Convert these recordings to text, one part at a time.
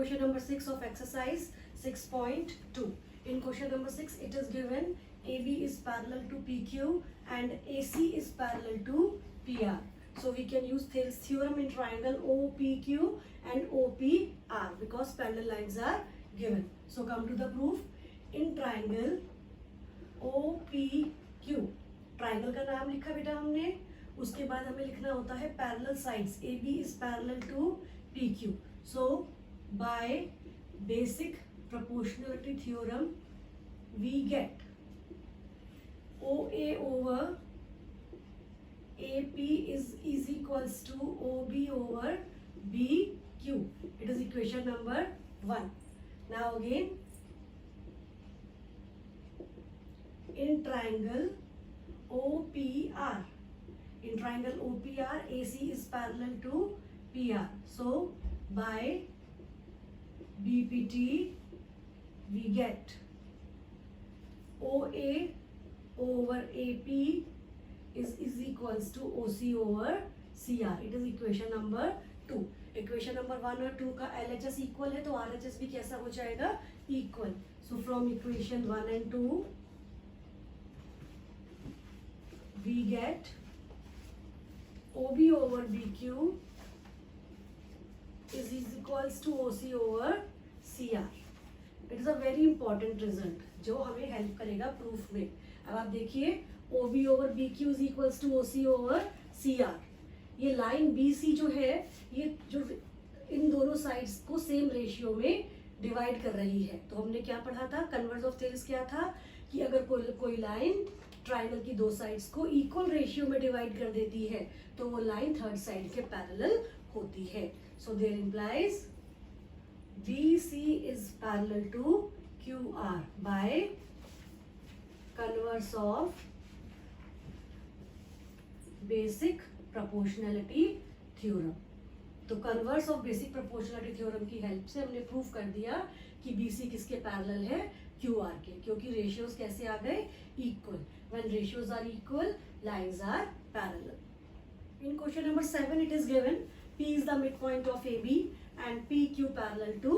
question number 6 of exercise 6.2. In question number 6, it is given AB is parallel to PQ and AC is parallel to PR. So we can use Thales theorem in triangle OPQ and OPR because parallel lines are given. So come to the proof. In triangle OPQ, triangle का नाम लिखा बेटा हमने, उसके बाद हमें लिखना होता है parallel sides. AB is parallel to PQ. So by basic proportionality theorem we get OA over AP is equals to OB over BQ. It is equation number 1. Now again, in triangle OPR, in triangle OPR, AC is parallel to PR. So by BPT we get OA over AP is equals to OC over CR. It is equation number 2. Equation number 1 और 2 का LHS equal है तो RHS भी कैसा हो जाएगा, equal. So from equation 1 and 2 we get OB over BQ is equals to OC over CR. It is a very important result जो हमें हेल्प करेगा प्रूफ में. अब आप देखिए OB over BQ is equals to OC over CR. ये line BC जो है, ये जो इन दोनों साइड्स को सेम रेशियो में डिवाइड कर रही है. तो हमने क्या पढ़ा था, कन्वर्स ऑफ थेल्स क्या था कि अगर कोई लाइन ट्राइंगल की दो साइड्स को इक्वल रेशियो में डिवाइड कर देती है तो वो लाइन थर्ड साइड के पैरेलल होती है. So there implies BC is parallel to QR by converse of basic proportionality theorem. तो converse of basic proportionality theorem की हेल्प से हमने प्रूव कर दिया कि BC किसके पैरेलल है, QR के, क्योंकि रेशियोज कैसे आ गए, equal. When ratios are equal, lines are parallel. In question number 7 it is given P is the midpoint of AB and PQ parallel to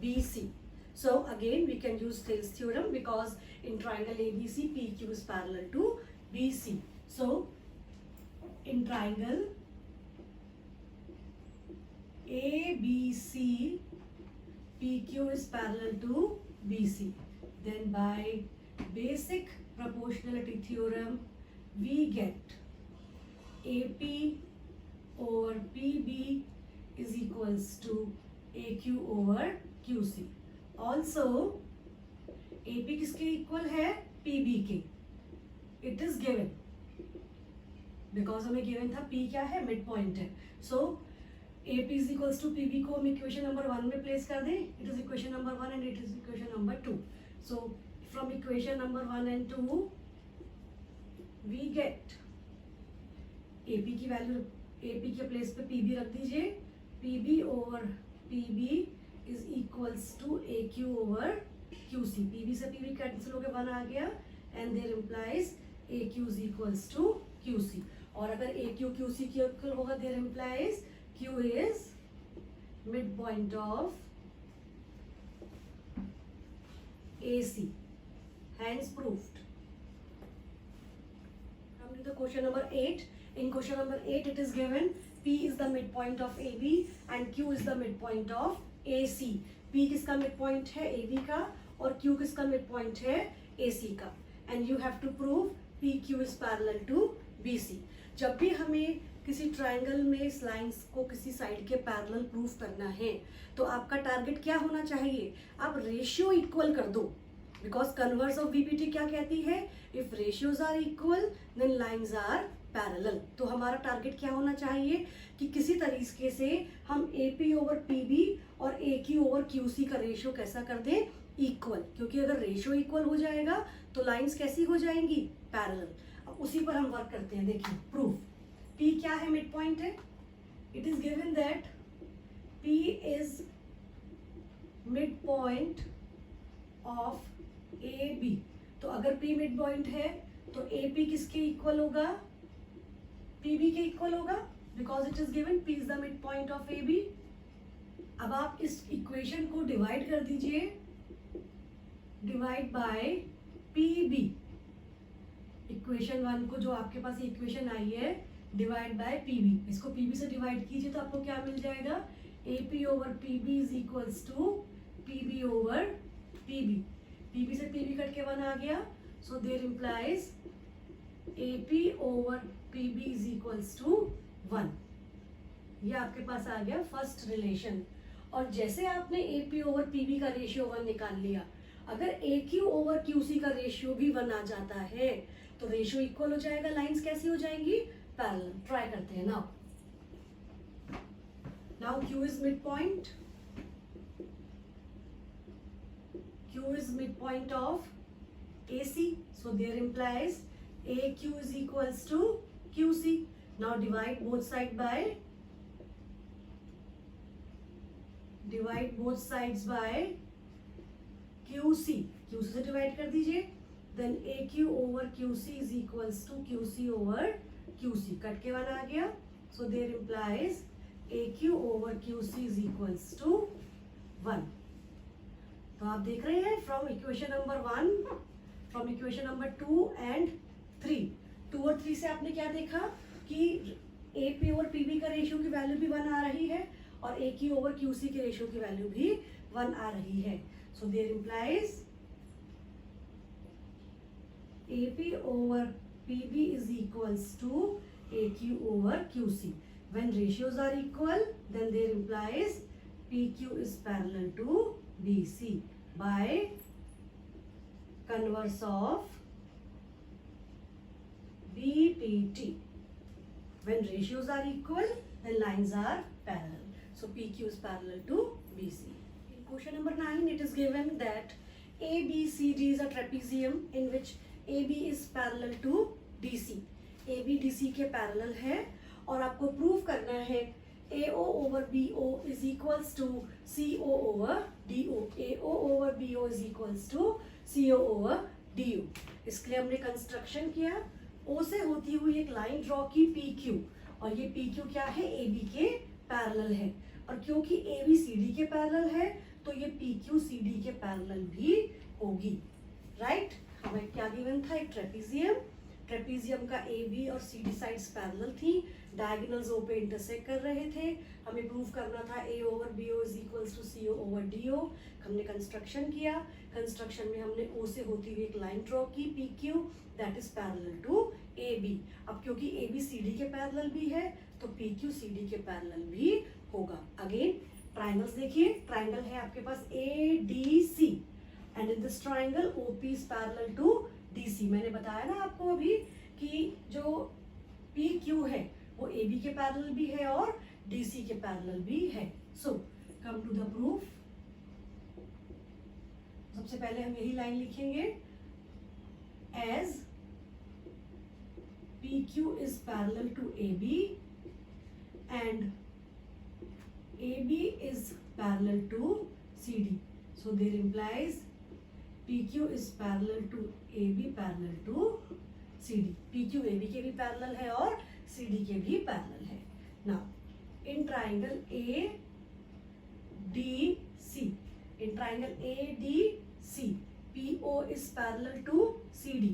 BC. So again we can use Thales theorem because in triangle ABC PQ is parallel to BC. So in triangle ABC PQ is parallel to BC. Then by basic proportionality theorem we get AP over PB is equals to AQ over QC. Also AP किसके equal है, PB के. It is given because हमें given था P क्या है, mid point है. So AP is equals to PB को हम इक्वेशन नंबर 1 में प्लेस कर दें. It is equation number 1 and it is equation number 2. So from equation number 1 and 2 we get AP की वैल्यू, AP के प्लेस पे PB रख दीजिए. PB over PB is equals to AQ over QC. PB से PB cancel होकर 1 आ गया and there implies AQ is equals to QC. और अगर AQ QC की इक्वल होगा there implies Q is midpoint of AC. Hence proved. Come to the question number 8. In question number 8 it is given P is the midpoint of AB and Q is the midpoint of AC. P किसका midpoint है, AB का, और Q किसका midpoint है, AC का. And you have to prove PQ is parallel to BC. जब भी हमें किसी ट्रायंगल में इस लाइंस को किसी साइड के पैरेलल प्रूफ करना है तो आपका टारगेट क्या होना चाहिए, आप रेशियो इक्वल कर दो. बिकॉज कन्वर्स ऑफ बीपीटी क्या कहती है, if ratios are equal then lines are parallel. तो हमारा टारगेट क्या होना चाहिए कि किसी तरीके से हम AP ओवर PB और AQ ओवर QC का रेशियो कैसा कर दें, इक्वल. क्योंकि अगर रेशियो इक्वल हो जाएगा तो लाइंस कैसी हो जाएंगी, पैरेलल. अब उसी पर हम वर्क करते हैं. देखिए प्रूफ. P क्या है, मिड पॉइंट है. It is given that P is mid point of AB. तो अगर P मिड पॉइंट है तो AP किसके इक्वल होगा, PB के इक्वल होगा because it is given P is the mid point of AB. अब आप इस इक्वेशन को डिवाइड कर दीजिए, डिवाइड बाय PB। इक्वेशन 1 को जो आपके पास इक्वेशन आई है डिवाइड बाय PB, इसको PB से डिवाइड कीजिए तो आपको क्या मिल जाएगा, AP over PB is equals to PB over PB। PB से PB कट के 1 आ गया, so there implies AP over PB is equals to 1। ये आपके पास आ गया फर्स्ट रिलेशन। और जैसे आपने AP ओवर PB का रेशियो 1 निकाल लिया, अगर AQ ओवर QC का रेशियो भी 1 आ जाता है तो रेशियो इक्वल हो जाएगा। लाइंस कैसी हो जाएंगी, पैरेलल। ट्राई करते हैं now. Now Q is mid point, Q is midpoint of AC, so there implies AQ is equals to QC. Now divide both sides by QC। QC से divide कर दीजिए, then AQ over QC is equals to QC over QC। Cut के 1 आ गया, so there implies AQ over QC is equals to 1। तो आप देख रहे हैं from equation number 1, from equation number 2 and 3, 2 और 3 से आपने क्या देखा कि AP ओवर PB का रेशियो की वैल्यू भी 1 आ रही है और AQ ओवर QC के रेशियो की वैल्यू भी 1 आ रही है। So there implies AP over PB is equals to AQ over QC। When ratios are equal, then there implies PQ is parallel to BC by converse of BPT। When ratios are equal, then lines are parallel. So PQ is parallel to BC. In question number 9, it is given that ABCD is a trapezium in which AB is parallel to DC। AB DC के parallel है और आपको prove करना है AO over BO is equals to CO over DO। AO over BO is equals to CO over DO। इसके लिए हमने construction किया, O से होती हुई एक लाइन ड्रॉ की PQ, और ये PQ क्या है, AB के पैरेलल है, और क्योंकि AB CD के पैरेलल है तो ये PQ CD के पैरेलल भी होगी। राइट, हमें क्या गिवन था, एक ट्रेपीजियम, ट्रेपीजियम का AB और CD साइड्स पैरेलल थी, डायगोनल्स O पे इंटरसेक्ट कर रहे थे, हमें प्रूव करना था A over BO is equals to CO over DO। हमने कंस्ट्रक्शन किया, कंस्ट्रक्शन में हमने O से होती हुई एक लाइन ड्रॉ की PQ that is parallel to AB। अब क्योंकि AB CD के पैरेलल भी है तो PQ CD के पैरेलल भी होगा। अगेन ट्राइंगल्स देखिए, ट्राइंगल है आपके पास ADC and in this triangle OP is parallel to DC। मैंने बताया ना आपको अभी कि जो PQ है वो AB के पैरेलल भी है और DC के पैरेलल भी है। सो कम टू द प्रूफ। सबसे पहले हम यही लाइन लिखेंगे, as PQ is parallel to AB and AB is parallel to CD, so there implies PQ is parallel to AB parallel to CD। PQ AB के भी parallel है और CD के भी पैरेलल है। Now in triangle ADC, in triangle ADC PO is parallel to CD।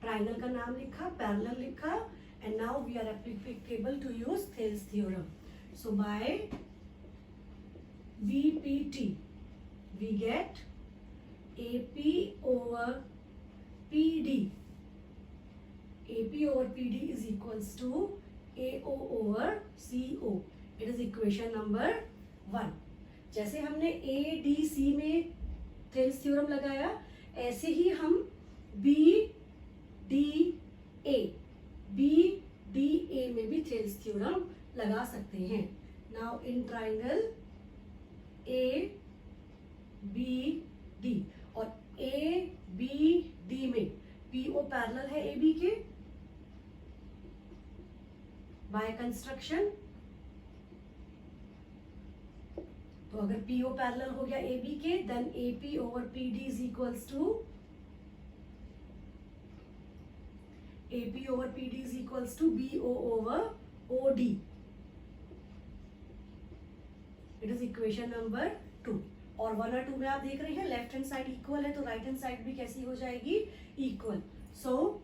Triangle का नाम लिखा, पैरेलल लिखा, and now we are applicable to use Thales theorem. So by BPT we get AP over PD। AP over PD is equals to AO over CO। It is equation number 1। जैसे हमने ADC में Thales theorem लगाया, ऐसे ही हम BDA में भी Thales theorem लगा सकते हैं। नाउ इन ट्राइंगल ABD और ABD में PO पैरेलल है AB के बाय कंस्ट्रक्शन। तो अगर PO पैरेलल हो गया AB के, then AP over PD is equals to AP over PD is equals to BO over OD। It is equation number 2। और 1 और 2 में आप देख रहे हैं लेफ्ट हैंड साइड इक्वल है, तो राइट हैंड साइड भी कैसी हो जाएगी, equal. So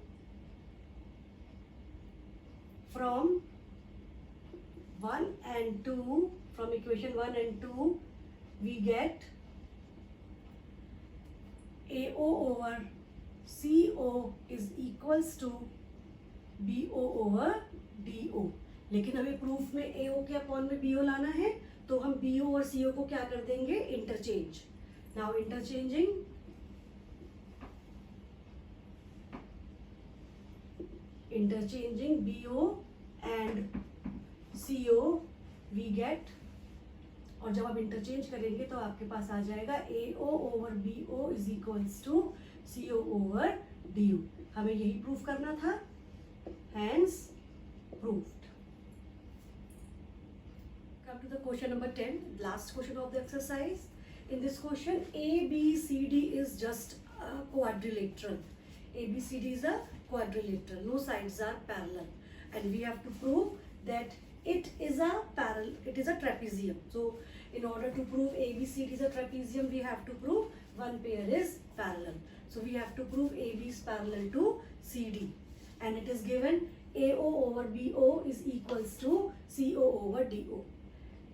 from 1 and 2, from equation 1 and 2 we get AO over CO is equals to BO over DO। लेकिन हमें प्रूफ में AO के अपॉन में BO लाना है, तो हम BO और CO को क्या कर देंगे, interchange. Now interchanging BO and CO we get, और जब आप इंटरचेंज करेंगे तो आपके पास आ जाएगा AO over BO is equals to CO over DO। हमें यही प्रूफ करना था, hence proved। Come to the question number 10, last question of the exercise। In this question, ABCD is just a quadrilateral। ABCD is a quadrilateral, no sides are parallel, and we have to prove that it is a trapezium। So in order to prove ABCD is a trapezium, we have to prove one pair is parallel। So we have to prove AB is parallel to CD, and it is given AO over BO is equals to CO over DO।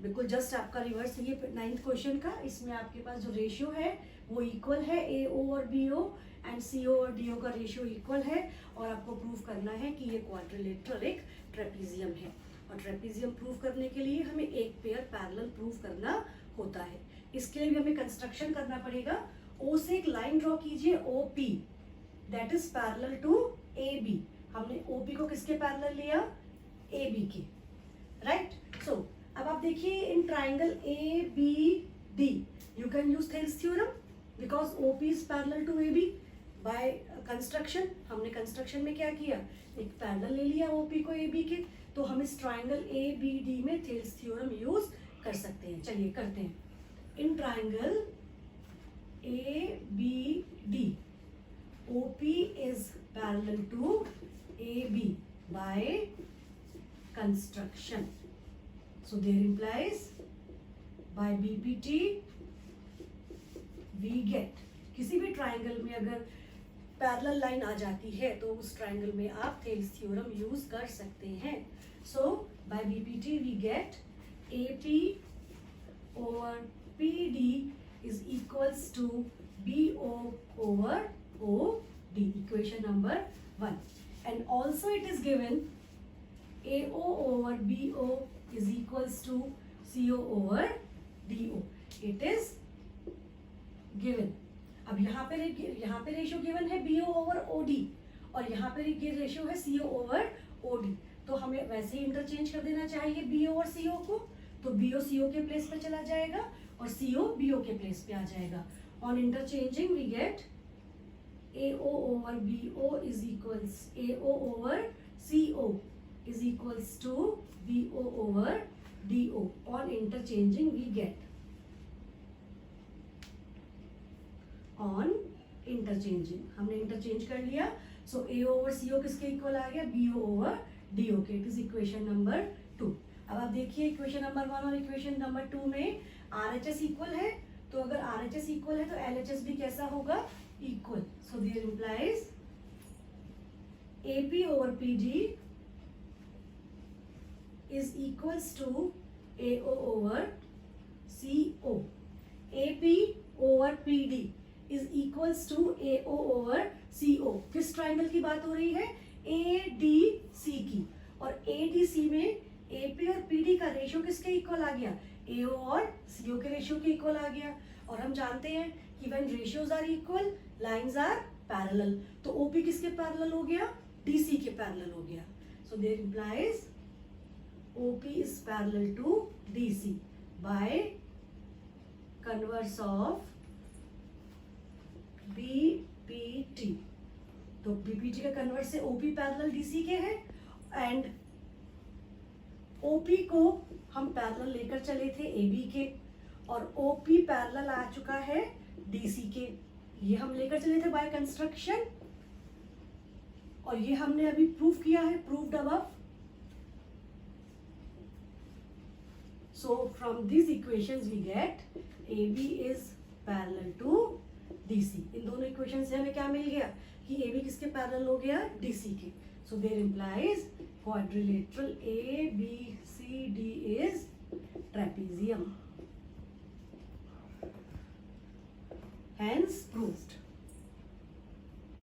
बिल्कुल just आपका reverse है ये 9th question का। इसमें आपके पास जो ratio है वो इक्वल है, AO और BO एंड CO और DO का रेशियो इक्वल है, और आपको प्रूव करना है कि ये क्वाड्रिलेटरल एक ट्रेपीजियम है। और ट्रेपीजियम प्रूव करने के लिए हमें एक पेयर पैरेलल प्रूव करना होता है। इसके लिए भी हमें कंस्ट्रक्शन करना पड़ेगा। O से एक लाइन ड्रॉ कीजिए, OP that is parallel to AB। हमने OP को किसके पैरेलल लिया, AB के, राइट। सो अब आप देखिए in triangle ABD you can use Thales theorem because OP is parallel to AB। By construction, हमने कंस्ट्रक्शन में क्या किया, एक पैरेलल ले लिया OP को AB के, तो हम इस ट्राइंगल ABD में थेल्स थ्योरम यूज कर सकते हैं। चलिए करते हैं। इन triangle ABD OP is parallel to AB by construction। So there implies by BPT we get, किसी भी ट्राइंगल में अगर पैरेलल लाइन आ जाती है तो उस ट्राइंगल में आप थेल्स थ्योरम यूज कर सकते हैं। सो by BPT we get AP over PD is equals to BO over OD, equation number 1। And also it is given AO over BO is equals to CO over DO, it is given। अब यहाँ पे ratio given है BO over OD, और यहाँ पे ratio है CO over OD, तो हमें वैसे ही इंटरचेंज कर देना चाहिए BO और CO को, तो BO CO के प्लेस पे चला जाएगा और CO BO के प्लेस पे आ जाएगा। On interchanging we get AO over BO is equals AO over CO is equals to BO over DO। on interchanging we get, on interchanging हमने इंटरचेंज कर लिया। सो AO ओवर CO किसके equal आ गया, BO over DO के। It is equation number 2। अब आप देखिए equation number 1 और इक्वेशन नंबर 2 में RHS इक्वल है, तो अगर RHS इक्वल है तो LHS भी कैसा होगा, equal. So there implies AP over PD is equals to AO over CO। AP over PD is equals to AO over CO। किस ट्राइंगल की बात हो रही है, ADC की, और ADC में AP और PD का रेशियो किसके इक्वल आ गया, AO और CO के रेशियो के इक्वल आ गया। और हम जानते हैं कि when ratios are equal lines are parallel, तो OP किसके पैरेलल हो गया, DC के पैरेलल हो गया। So there implies OP is parallel to DC by converse of BPT। तो BPT का कन्वर्स से OP पैरेलल DC के है, एंड OP को हम पैरेलल लेकर चले थे AB के, और OP पैरेलल आ चुका है DC के। ये हम लेकर चले थे बाय कंस्ट्रक्शन, और ये हमने अभी प्रूव किया है, proved above. So from these equations we get AB is parallel to DC. इन दोनों इक्वेशन से हमें क्या मिल गया कि AB किसके पैरेलल हो गया, DC के. So there implies quadrilateral ABCD is trapezium. Hence proved.